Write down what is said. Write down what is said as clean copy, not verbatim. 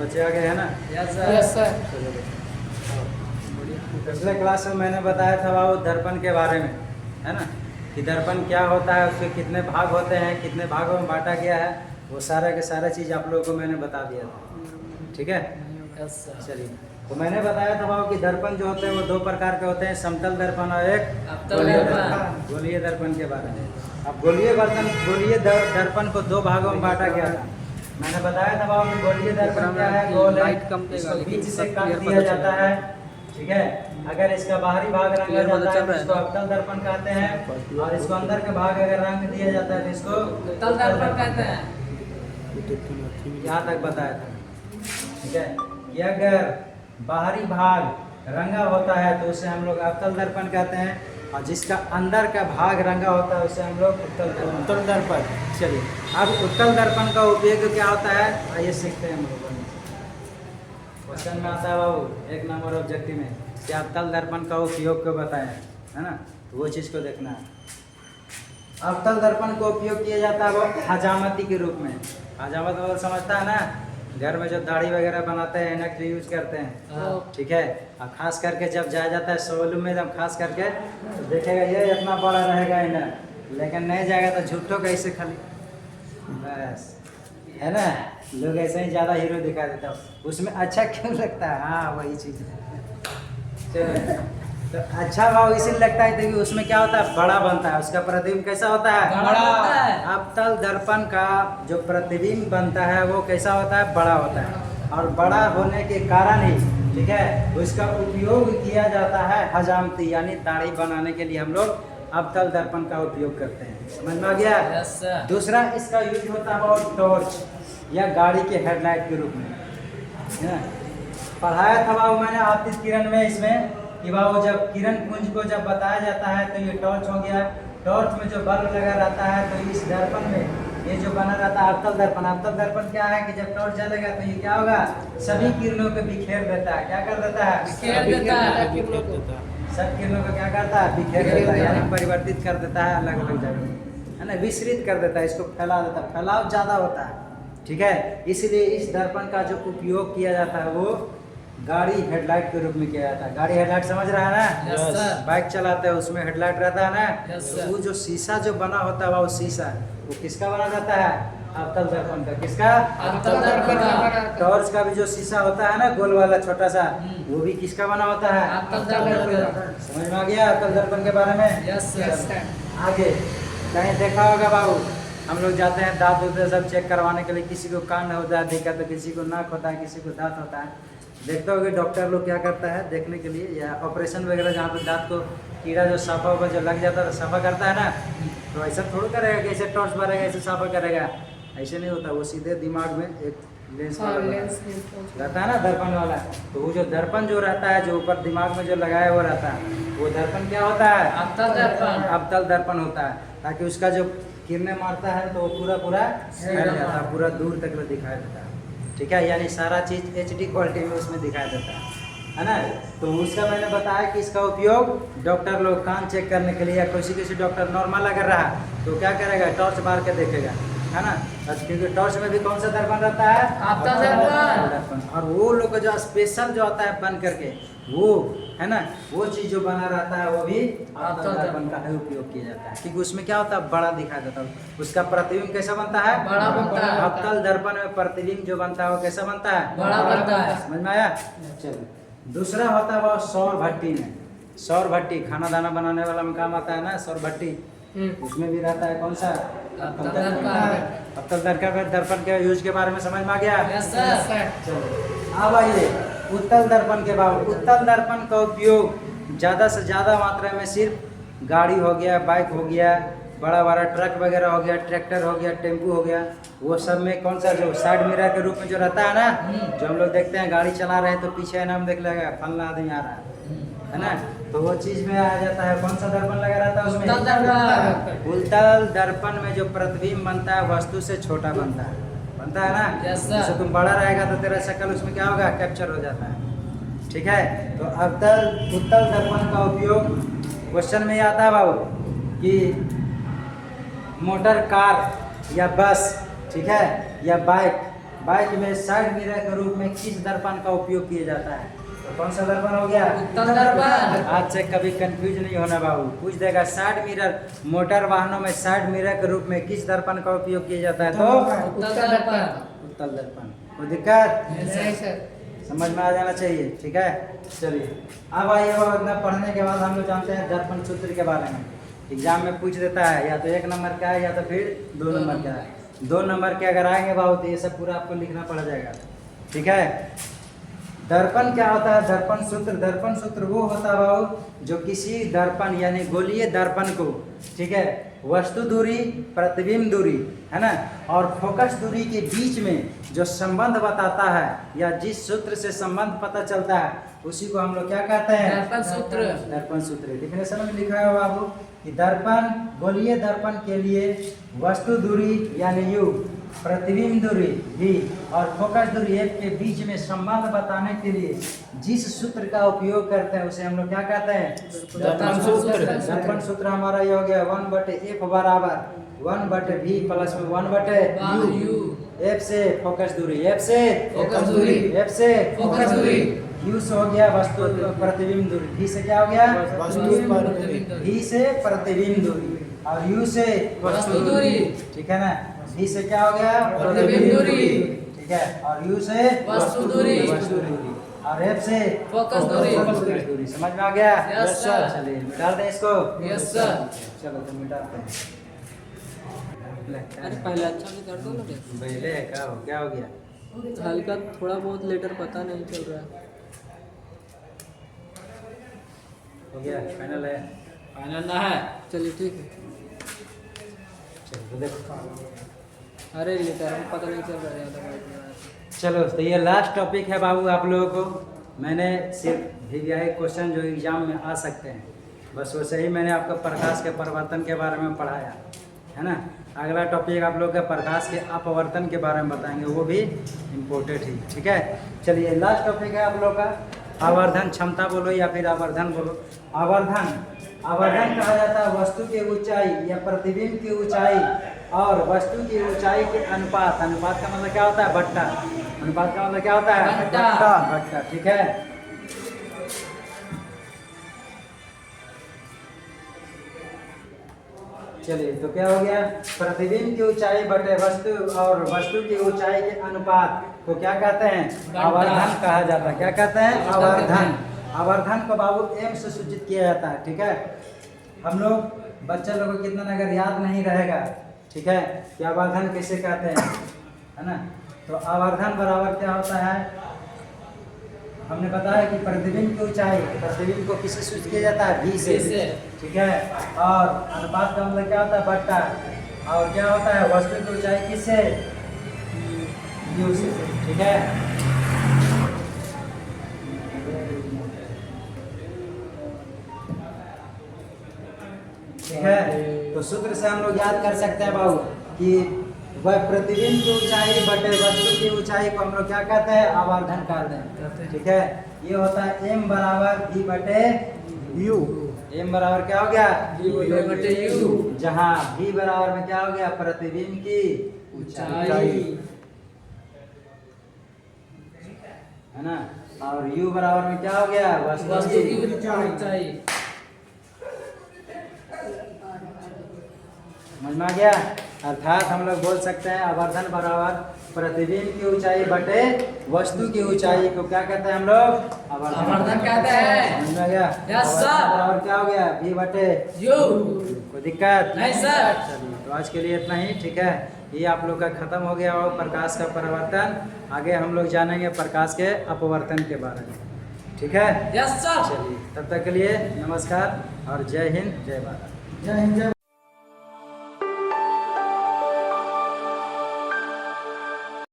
बच्चे आ गए हैं ना? Yes sir. पिछले क्लास में मैंने बताया था बाबू दर्पण के बारे में, है ना, कि दर्पण क्या होता है, उसके कितने भाग होते हैं, कितने भागों में बांटा गया है, वो सारा के सारा चीज़ आप लोगों को मैंने बता दिया था। ठीक है, यस सर। चलिए, तो मैंने बताया था बाबू कि दर्पण जो होते हैं वो दो प्रकार के होते हैं, समतल दर्पण और एक अवतल दर्पण। गोलीय दर्पण के बारे में। अब गोलीय दर्पण को दो भागों में बांटा गया था। मैंने बताया था बाबू कि गोलीय दर्पण क्या है, गोल है, इसको बीच से काट दिया जाता है। ठीक है, अगर इसका बाहरी भाग रंगा जाता है तो इसको अवतल दर्पण कहते हैं, और इसको अंदर के भाग अगर रंग दिया जाता है तो इसको उत्तल दर्पण कहते हैं। यहाँ तक बताया था। ठीक है, ये अगर बाहरी भाग रंगा होता है तो उसे हम लोग अवतल दर्पण कहते हैं, और जिसका अंदर का भाग रंगा होता है उसे हम लोग उत्तल दर्पण। चलिए, अब उत्तल दर्पण का उपयोग क्या होता है, आइए सीखते हैं हम लोग। क्वेश्चन में आता है बाबू 1 नंबर ऑब्जेक्टिव में, क्या अवतल दर्पण का उपयोग को बताएं, है ना, तो वो चीज़ को देखना है। अवतल दर्पण को उपयोग किया जाता है वो हजामती के रूप में। हजामत मतलब समझता है ना, घर में जो दाढ़ी वगैरह बनाते हैं इनक यूज करते हैं। ठीक है, और खास करके जब जाया जाता है शोरूम में, जब खास करके तो देखेगा ये इतना बड़ा रहेगा इनक, लेकिन नहीं जाएगा तो झूठों का ऐसे खाली बस, है ना, लोग ऐसे ही ज़्यादा हीरो दिखा देता है, उसमें अच्छा क्यों लगता है। हाँ, वही चीज़ है। तो अच्छा भाव इसीलिए लगता है क्योंकि उसमें क्या होता है, बड़ा बनता है, उसका प्रतिबिंब कैसा होता है, बड़ा होता है। अवतल दर्पण का जो प्रतिबिंब बनता है वो कैसा होता है, बड़ा होता है, और बड़ा होने के कारण ही, ठीक है, उसका उपयोग किया जाता है हजामती यानी दाढ़ी बनाने के लिए हम लोग अवतल दर्पण का उपयोग करते हैं। समझ में आ गया? Yes sir. दूसरा इसका यूज होता है और टॉर्च या गाड़ी के हेडलाइट के रूप में, है ना। पढ़ाया था बाबू मैंने आपतित किरण में इसमें कि बाबू जब किरण पुंज को जब बताया जाता है तो ये टॉर्च हो गया, टॉर्च में जो बल्ब लगा रहता है तो इस दर्पण में ये जो बना रहता है अवतल दर्पण। अवतल दर्पण क्या है कि जब टॉर्च जलेगा तो ये क्या होगा, सभी किरणों को बिखेर देता है। क्या कर देता है, बिखेर देता है। सब किरणों को क्या करता है, बिखेर देता है, यानी परिवर्तित कर देता है अलग अलग जगह, है ना, विस्तृत कर देता है, इसको फैला देता है, फैलाव ज़्यादा होता है। ठीक है, इसलिए इस दर्पण का जो उपयोग किया जाता है वो गाड़ी हेडलाइट के रूप में किया जाता है। गाड़ी हेडलाइट समझ रहा है ना, यस सर। बाइक चलाते हैं उसमें हेडलाइट रहता है ना, यस तो सर। वो जो शीशा जो बना होता है वो शीशा वो किसका बना रहता है, अवतल दर्पण का। किसका, अवतल दर्पण का। टॉर्च का भी जो शीशा होता है ना गोल वाला छोटा सा, वो भी किसका बना होता है, अवतल दर्पण का। समझ में आ गया अवतल दर्पण के बारे में? Yes sir. आगे कहीं देखा होगा बाबू, हम लोग जाते हैं दांत उत सब चेक करवाने के लिए, किसी को कान होता है दिक्कत, तो किसी को नाक होता है, किसी को दांत होता है। देखते होगे डॉक्टर लोग क्या करता है देखने के लिए, या ऑपरेशन वगैरह जहाँ पे दांत को कीड़ा जो साफा होगा जो लग जाता है साफा करता है ना, तो ऐसा थोड़ा करेगा कि ऐसे टॉर्च मारेगा ऐसे साफा करेगा, ऐसे नहीं होता। वो सीधे दिमाग में एक लेंस रहता है ना दर्पण वाला, तो वो जो दर्पण जो रहता है जो ऊपर दिमाग में जो लगाया हुआ रहता है वो दर्पण क्या होता है, अवतल दर्पण। अवतल दर्पण होता है, ताकि उसका जो किरणें मारता है तो वो पूरा फैल जाता है, पूरा दूर तक में दिखाई देता है। ठीक है, यानी सारा चीज़ HD क्वालिटी में उसमें दिखाई देता है ना। तो उसका मैंने बताया कि इसका उपयोग डॉक्टर लोग कान चेक करने के लिए, या किसी किसी डॉक्टर नॉर्मल अगर रहा तो क्या करेगा, टॉर्च मार के देखेगा, है ना, क्योंकि टॉर्च में भी कौन सा दर्पण रहता है, अवतल दर्पण। और वो लोग का जो स्पेशल जो आता है बन करके वो, है ना, वो चीज़ जो बना रहता है वो भी अवतल दर्पण का ही उपयोग किया जाता है, क्योंकि उसमें क्या होता है, बड़ा दिखाई देता है, उसका प्रतिबिंब कैसा बनता है, बड़ा बनता है। अवतल दर्पण में प्रतिबिंब जो बनता है वो कैसा बनता है, बड़ा बनता है। समझ में आया? चलो, दूसरा होता है वो सौर भट्टी में। सौर भट्टी खाना दाना बनाने वाला में काम आता है ना, सौर भट्टी, उसमें भी रहता है कौन सा, अवतल दर्पण। अवतल दर्पण के यूज के बारे में समझ में आ गया? Yes sir. चलो अब आइए उत्तल दर्पण के बाद। उत्तल दर्पण का उपयोग ज़्यादा से ज़्यादा मात्रा में सिर्फ गाड़ी हो गया, बाइक हो गया, बड़ा बड़ा ट्रक वगैरह हो गया, ट्रैक्टर हो गया, टेम्पू हो गया, वो सब में कौन सा जो साइड मिरर के रूप में जो रहता है ना, जो हम लोग देखते हैं गाड़ी चला रहे हैं तो पीछे नाम देख लेगा फलना आदमी आ रहा है ना, तो वो चीज़ में आ जाता है कौन सा दर्पण लगा रहता है उसमें, उत्तल दर्पण। उत्तल दर्पण में जो प्रतिबिंब बनता है वस्तु से छोटा बनता है ना। Yes, sir. जैसे तुम बड़ा रहेगा तो तेरा शक्ल उसमें क्या होगा, कैप्चर हो जाता है। ठीक है, तो उत्तल दर्पण का उपयोग क्वेश्चन में आता है बाबू कि मोटर कार या बस, ठीक है, या बाइक बाइक में साइड मिरर के रूप में किस दर्पण का उपयोग किया जाता है? तो कौन सा दर्पण हो गया? उत्तल दर्पण। आज से कभी कंफ्यूज नहीं होना बाबू। पूछ देगा साइड मिरर, मोटर वाहनों में साइड मिरर के रूप में किस दर्पण का उपयोग किया जाता है? तो उत्तल दर्पण। उत्तल दर्पण। कोई दिक्कत? नहीं सर। समझ में आ जाना चाहिए, ठीक है। चलिए अब आइए, वो इतना पढ़ने के बाद हम लोग जानते हैं दर्पण सूत्र के बारे में। एग्जाम में पूछ देता है, या तो 1 नंबर का है या तो फिर 2 नंबर का है। 2 नंबर के अगर आएंगे बाबू तो ये सब पूरा आपको लिखना पड़ जाएगा, ठीक है। दर्पण क्या होता है? दर्पण सूत्र वो होता है बाबू जो किसी दर्पण यानी गोलीय दर्पण को, ठीक है, वस्तु दूरी, प्रतिबिंब दूरी, है ना, और फोकस दूरी के बीच में जो संबंध बताता है या जिस सूत्र से संबंध पता चलता है उसी को हम लोग क्या कहते हैं? दर्पण सूत्र। दर्पण सूत्र। डिफिनेशन में लिखा है बाबू कि दर्पण, गोलीय दर्पण के लिए वस्तु दूरी यानी u, प्रतिबिंब दूरी v और फोकस दूरी f के बीच में संबंध बताने के लिए जिस सूत्र का उपयोग करते हैं उसे हम लोग क्या कहते हैं? दर्पण सूत्र। दर्पण सूत्र हमारा ये हो गया 1/f बराबर 1/v प्लस में 1/u। f से फोकस दूरी, f से फोकस दूरी, f से फोकस दूरी, u से हो गया वस्तु प्रतिबिंब दूरी, v से क्या हो गया? v से प्रतिबिंब दूरी और u से वस्तु दूरी, ठीक है ना। v से क्या हो गया? प्रतिबिंब दूरी, ठीक है, और u से वस्तु दूरी, और f से फोकस दूरी। फोकस दूरी। समझ में आ गया? Yes sir. चलिए मिटा दें इसको। Yes sir. चलो तो मिटाते हैं। अरे पहले अच्छा से कर दो ना रे। पहले क्या हो गया? हल्का थोड़ा बहुत लेटर पता नहीं चल रहा है। हो गया? फाइनल है? फाइनल ना है। चलिए ठीक है। चलो तो देखो। अरे लेटर में पता नहीं चल रहा है ज़्यादा। चलो तो ये लास्ट टॉपिक है बाबू आप लोगों को। मैंने सिर्फ वीवीआई क्वेश्चन जो एग्जाम में आ सकते हैं बस वैसे ही मैंने आपको प्रकाश के परिवर्तन के बारे में पढ़ाया है ना। अगला टॉपिक आप लोग के प्रकाश के अपवर्तन के बारे में बताएंगे, वो भी इम्पोर्टेंट ही, ठीक है। चलिए लास्ट टॉपिक है आप लोग का आवर्धन क्षमता बोलो या फिर आवर्धन बोलो। आवर्धन कहा जाता है वस्तु की ऊंचाई या प्रतिबिंब की ऊंचाई और वस्तु की ऊंचाई के अनुपात। अनुपात का मतलब क्या होता है? बट्टा। अनुपात का मतलब क्या होता है? बट्टा, ठीक है। चलिए तो क्या हो गया? प्रतिबिंब की ऊंचाई बटे वस्तु और वस्तु की ऊंचाई के अनुपात को क्या कहते हैं? आवर्धन कहा जाता है। क्या कहते हैं? आवर्धन। आवर्धन को बाबू m से सूचित किया जाता है, ठीक है। हम लोग बच्चे लोगों को कितना अगर याद नहीं रहेगा, ठीक है, कि आवर्धन कैसे कहते हैं, है ना। तो आवर्धन बराबर क्या होता है? हमने बताया कि प्रतिबिंब की ऊंचाई, प्रतिबिंब को किससे सूचित किया जाता है? v से, ठीक है। और अनुपात का मतलब क्या होता है? बट्टा। और क्या होता है? वस्तु की ऊंचाई किससे? u से, ठीक है। ठीक है, तो सूत्र से हम लोग याद कर सकते हैं बाबू कि वह प्रतिबिंब की ऊंचाई बटे वस्तु की ऊंचाई को हम लोग क्या कहते हैं? आवर्धन कहते हैं, ठीक है। ये होता है m बराबर v बटे u। m बराबर क्या हो गया? v बटे u। जहाँ v बराबर में क्या हो गया? प्रतिबिंब की ऊंचाई, है ना। और u बराबर में क्या हो गया? वस्तु की ऊंचाई। समझ में आ गया? अर्थात हम लोग बोल सकते हैं आवर्धन बराबर प्रतिबिंब की ऊंचाई बटे वस्तु की ऊंचाई को क्या कहते हैं हम लोग? आवर्धन कहते हैं। समझ में आ गया? Yes sir. आवर्धन बराबर क्या हो गया? v बटे u। कोई दिक्कत नहीं सर। चलिए तो आज के लिए इतना ही, ठीक है। ये आप लोग का खत्म हो गया हो प्रकाश का परिवर्तन। आगे हम लोग जानेंगे प्रकाश के अपवर्तन के बारे में, ठीक है। Yes sir. चलिए तब तक के लिए नमस्कार और जय हिंद जय भारत। जय हिंद जय